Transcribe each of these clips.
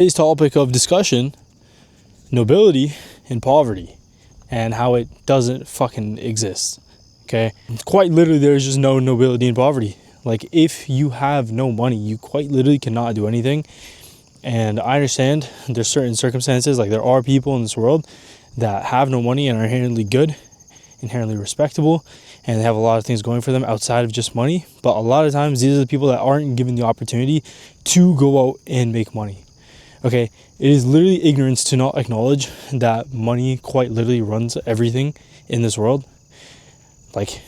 Today's topic of discussion: nobility and poverty, and how it doesn't fucking exist. Okay, quite literally, there's just no nobility in poverty. Like, if you have no money, you quite literally cannot do anything. And I understand there's certain circumstances, like there are people in this world that have no money and are inherently good, inherently respectable, and they have a lot of things going for them outside of just money. But a lot of times, these are the people that aren't given the opportunity to go out and make money. Okay, it is literally ignorance to not acknowledge that money quite literally runs everything in this world. Like,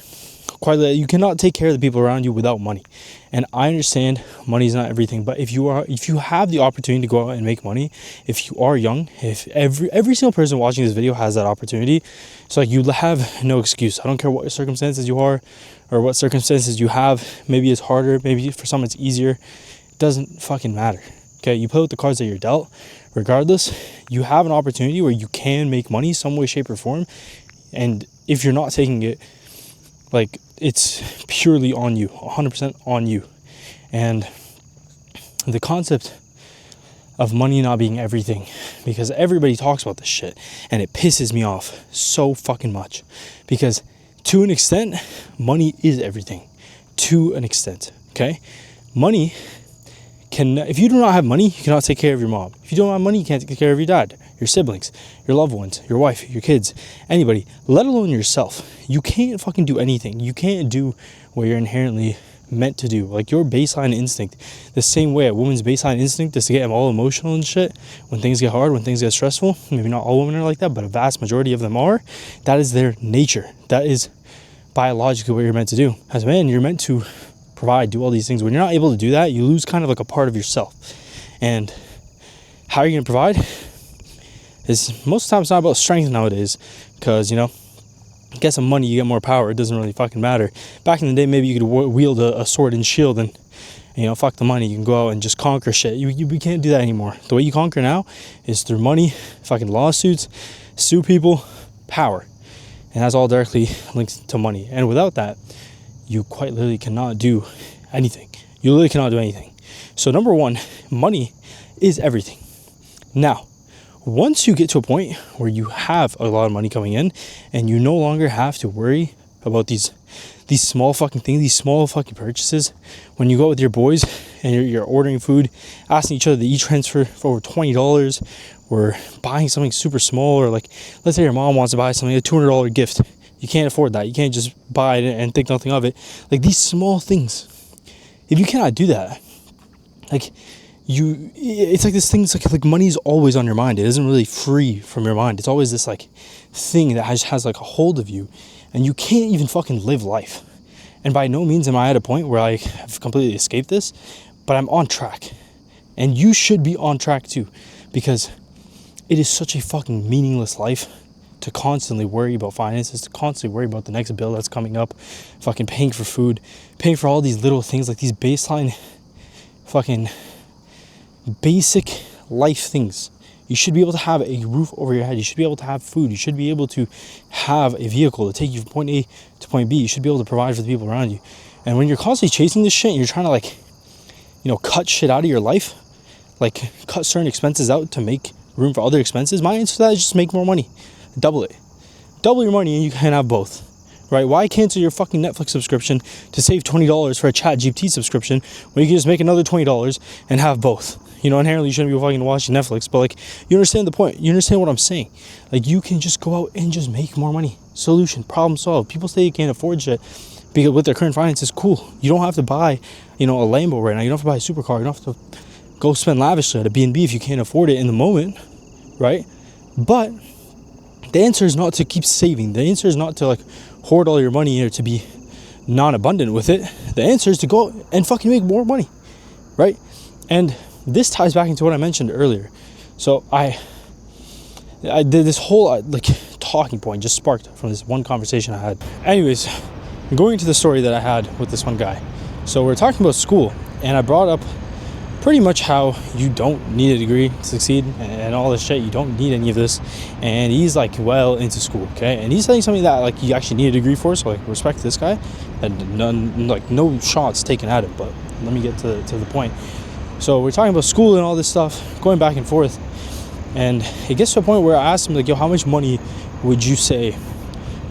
quite literally, you cannot take care of the people around you without money. And I understand money is not everything, but if you have the opportunity to go out and make money, if you are young, if every single person watching this video has that opportunity, so like, you have no excuse. I don't care what circumstances you are or what circumstances you have. Maybe it's harder, maybe for some it's easier. It doesn't fucking matter. Okay, you play with the cards that you're dealt. Regardless, you have an opportunity where you can make money some way, shape, or form. And if you're not taking it, like, it's purely on you, 100% on you. And the concept of money not being everything, because everybody talks about this shit, and it pisses me off so fucking much. Because to an extent, money is everything. To an extent, okay? Money if you do not have money, you cannot take care of your mom. If you don't have money, you can't take care of your dad, your siblings, your loved ones, your wife, your kids, anybody, let alone yourself. You can't fucking do anything. You can't do what you're inherently meant to do. Like, your baseline instinct, the same way a woman's baseline instinct is to get them all emotional and shit when things get hard, when things get stressful. Maybe not all women are like that, but a vast majority of them are. That is their nature. That is biologically what you're meant to do. As a man, you're meant to provide, do all these things. When you're not able to do that, you lose kind of like a part of yourself. And how are you going to provide is, most of the time, it's not about strength nowadays, because, you know, get some money, you get more power. It doesn't really fucking matter. Back in the day, maybe you could wield a sword and shield and, you know, fuck the money. You can go out and just conquer shit. We can't do that anymore. The way you conquer now is through money, fucking lawsuits, sue people, power. And that's all directly linked to money. And without that, you quite literally cannot do anything. You literally cannot do anything. So number one, money is everything. Now, once you get to a point where you have a lot of money coming in and you no longer have to worry about these small fucking things, these small fucking purchases, when you go out with your boys and you're ordering food, asking each other to e-transfer for over $20, or buying something super small, or like, let's say your mom wants to buy something, a $200 gift. You can't afford that. You can't just buy it and think nothing of it. Like, these small things, if you cannot do that, like, it's like this thing, it's like money is always on your mind. It isn't really free from your mind. It's always this like thing that has like a hold of you, and you can't even fucking live life. And by no means am I at a point where I have completely escaped this, but I'm on track. And you should be on track too, because it is such a fucking meaningless life to constantly worry about finances, to constantly worry about the next bill that's coming up, fucking paying for food, paying for all these little things, like these baseline fucking basic life things. You should be able to have a roof over your head. You should be able to have food. You should be able to have a vehicle to take you from point A to point B. You should be able to provide for the people around you. And when you're constantly chasing this shit and you're trying to, like, you know, cut shit out of your life, like cut certain expenses out to make room for other expenses, my answer to that is just make more money. Double it. Double your money and you can have both. Right? Why cancel your fucking Netflix subscription to save $20 for a ChatGPT subscription when you can just make another $20 and have both? You know, inherently you shouldn't be fucking watching Netflix, but like, you understand the point. You understand what I'm saying. Like, you can just go out and just make more money. Solution, problem solved. People say you can't afford shit because with their current finances, cool. You don't have to buy, you know, a Lambo right now. You don't have to buy a supercar. You don't have to go spend lavishly at a B&B if you can't afford it in the moment, right? But the answer is not to keep saving. The answer is not to like hoard all your money or to be non-abundant with it. The answer is to go out and fucking make more money, right? And this ties back into what I mentioned earlier. So I did this whole like talking point just sparked from this one conversation I had. Anyways, going into the story that I had with this one guy. So we're talking about school, and I brought up pretty much how you don't need a degree to succeed and all this shit. You don't need any of this. And he's like well into school, okay? And he's saying something that like you actually need a degree for, so like respect this guy. And no shots taken at him, but let me get to the point. So we're talking about school and all this stuff, going back and forth. And it gets to a point where I asked him, like, yo, how much money would you say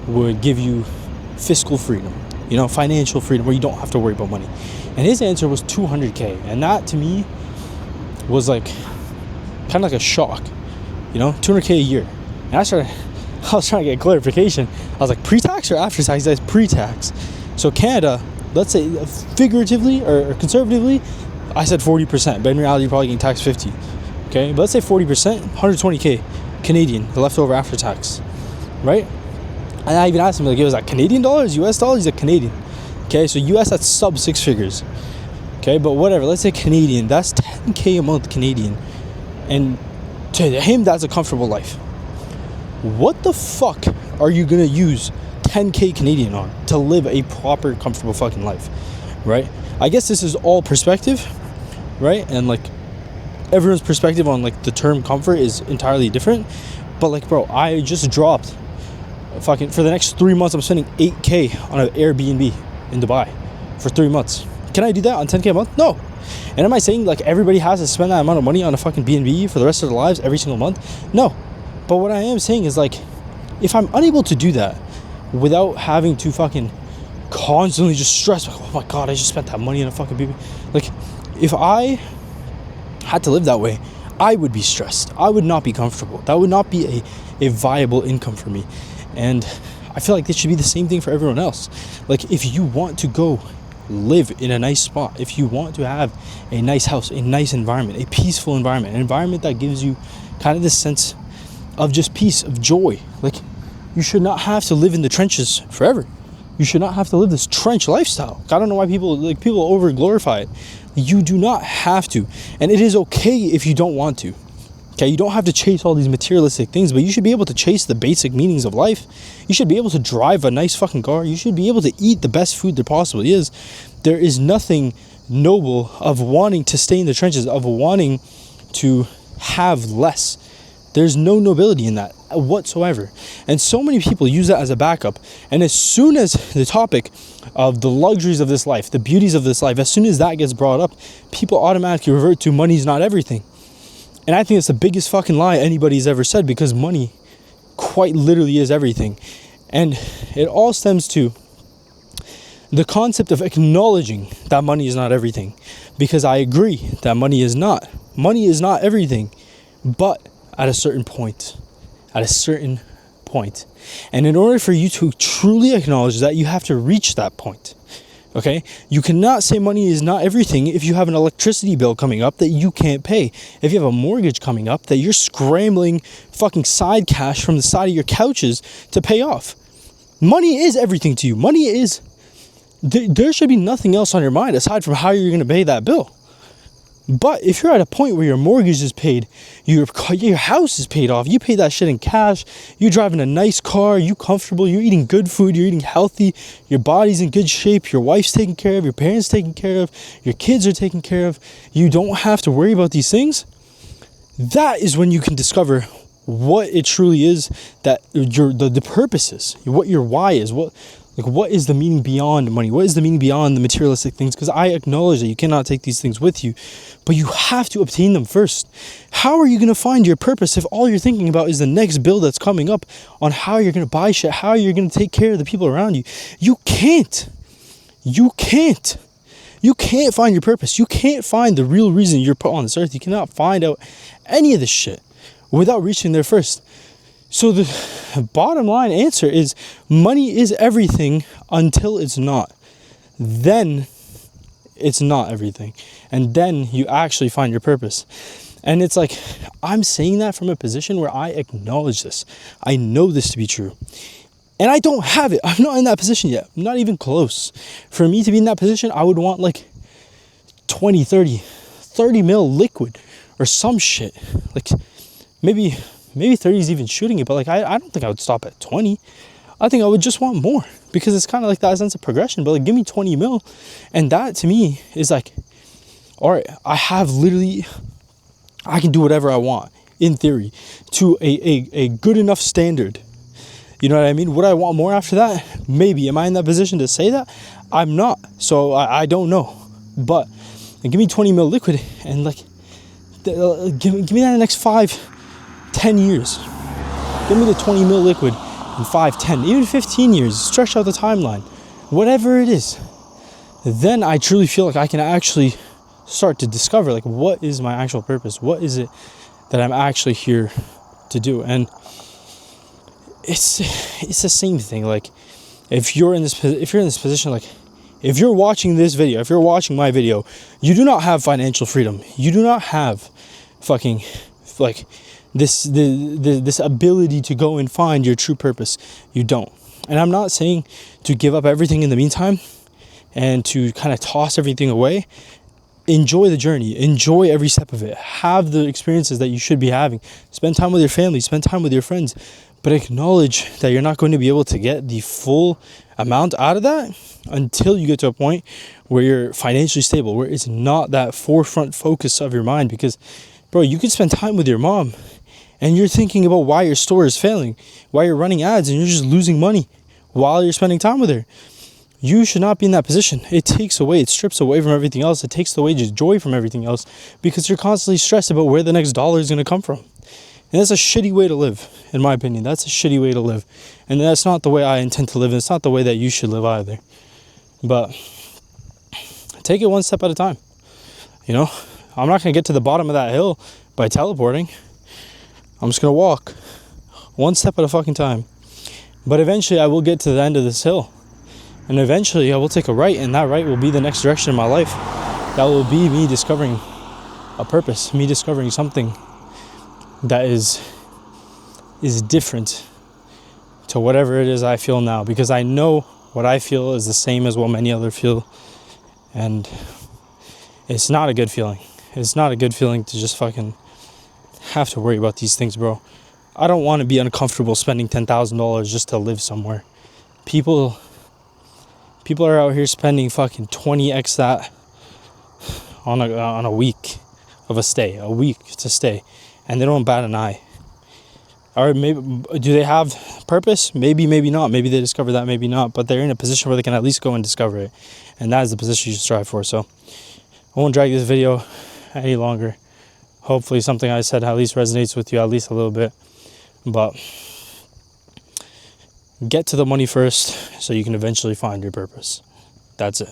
would give you fiscal freedom? You know, financial freedom, where you don't have to worry about money. And his answer was 200K. And that, to me, was like, kind of like a shock. You know, 200K a year. And I was trying to get clarification. I was like, pre-tax or after-tax? He says pre-tax. So Canada, let's say figuratively or conservatively, I said 40%. But in reality, you're probably getting taxed 50. Okay, but let's say 40%, 120K Canadian, the leftover after tax, right? And I even asked him, like, was that Canadian dollars, US dollars? He's like, Canadian. Okay, so US, that's sub 6 figures. Okay, but whatever, let's say Canadian, that's 10K a month Canadian. And to him, that's a comfortable life. What the fuck are you gonna use 10K Canadian on to live a proper, comfortable fucking life, right? I guess this is all perspective, right? And like, everyone's perspective on like the term comfort is entirely different. But like, bro, I just dropped fucking, for the next 3 months, I'm spending 8K on an Airbnb in Dubai for 3 months. Can I do that on 10K a month? No. And am I saying like everybody has to spend that amount of money on a fucking B&B for the rest of their lives every single month? No. But what I am saying is, like, if I'm unable to do that without having to fucking constantly just stress, like, oh my god, I just spent that money on a fucking B&B. Like, if I had to live that way, I would be stressed. I would not be comfortable. That would not be a viable income for me. And I feel like this should be the same thing for everyone else. Like, if you want to go live in a nice spot, if you want to have a nice house, a nice environment, a peaceful environment, an environment that gives you kind of this sense of just peace, of joy, like, you should not have to live in the trenches forever. You should not have to live this trench lifestyle. I don't know why people over glorify it. You do not have to. And it is okay if you don't want to. Okay, you don't have to chase all these materialistic things, but you should be able to chase the basic meanings of life. You should be able to drive a nice fucking car. You should be able to eat the best food there possibly is. There is nothing noble of wanting to stay in the trenches, of wanting to have less. There's no nobility in that whatsoever. And so many people use that as a backup. And as soon as the topic of the luxuries of this life, the beauties of this life, as soon as that gets brought up, people automatically revert to money's not everything. And I think it's the biggest fucking lie anybody's ever said, because money quite literally is everything. And it all stems to the concept of acknowledging that money is not everything. Because I agree that money is not. Money is not everything. But at a certain point. At a certain point. And in order for you to truly acknowledge that, you have to reach that point. Okay? You cannot say money is not everything if you have an electricity bill coming up that you can't pay. If you have a mortgage coming up that you're scrambling fucking side cash from the side of your couches to pay off. Money is everything to you. Money is... There should be nothing else on your mind aside from how you're going to pay that bill. But if you're at a point where your mortgage is paid, your house is paid off, you pay that shit in cash, you're driving a nice car, you're comfortable, you're eating good food, you're eating healthy, your body's in good shape, your wife's taken care of, your parents taken care of, your kids are taken care of, you don't have to worry about these things, that is when you can discover what it truly is that the purpose is, what your why is, what is the meaning beyond money? What is the meaning beyond the materialistic things? Because I acknowledge that you cannot take these things with you, but you have to obtain them first. How are you going to find your purpose if all you're thinking about is the next bill that's coming up on how you're going to buy shit, how you're going to take care of the people around you? You can't. You can't find your purpose. You can't find the real reason you're put on this earth. You cannot find out any of this shit without reaching there first. So the bottom line answer is money is everything until it's not. Then it's not everything. And then you actually find your purpose. And it's like, I'm saying that from a position where I acknowledge this. I know this to be true. And I don't have it. I'm not in that position yet. I'm not even close. For me to be in that position, I would want like 20, 30 mil liquid or some shit. Like maybe 30 is even shooting it, but like I don't think I would stop at 20. I think I would just want more, because it's kind of like that sense of progression. But like, give me 20 mil, and that to me is like, all right, I can do whatever I want in theory to a good enough standard. You know what I mean? Would I want more after that? Maybe. Am I in that position to say that? I'm not. So I don't know. But and give me 20 mil liquid, and like, give me that in the next 5-10 years. Give me the 20 mil liquid in 5, 10, even 15 years. Stretch out the timeline, whatever it is. Then I truly feel like I can actually start to discover, like, what is my actual purpose? What is it that I'm actually here to do? And it's the same thing. Like, if you're in this position, like, if you're watching this video, if you're watching my video, you do not have financial freedom. You do not have fucking, like, this ability to go and find your true purpose. You don't. And I'm not saying to give up everything in the meantime and to kind of toss everything away. Enjoy the journey. Enjoy every step of it. Have the experiences that you should be having. Spend time with your family. Spend time with your friends. But acknowledge that you're not going to be able to get the full amount out of that until you get to a point where you're financially stable, where it's not that forefront focus of your mind. Because, bro, you could spend time with your mom and you're thinking about why your store is failing, why you're running ads, and you're just losing money while you're spending time with her. You should not be in that position. It strips away from everything else. It takes away just joy from everything else, because you're constantly stressed about where the next dollar is going to come from. And that's a shitty way to live, in my opinion. That's a shitty way to live. And that's not the way I intend to live. And it's not the way that you should live either. But take it one step at a time. You know, I'm not going to get to the bottom of that hill by teleporting. I'm just going to walk one step at a fucking time. But eventually I will get to the end of this hill. And eventually I will take a right, and that right will be the next direction in my life. That will be me discovering a purpose, me discovering something that is different to whatever it is I feel now, because I know what I feel is the same as what many others feel, and it's not a good feeling. It's not a good feeling to just fucking have to worry about these things, bro. I don't want to be uncomfortable spending $10,000 just to live somewhere. People are out here spending fucking 20x that on a week of a week to stay. And they don't bat an eye. Or maybe, do they have purpose? Maybe, maybe not. Maybe they discover that, maybe not. But they're in a position where they can at least go and discover it. And that is the position you should strive for. So I won't drag this video any longer. Hopefully something I said at least resonates with you at least a little bit. But get to the money first so you can eventually find your purpose. That's it.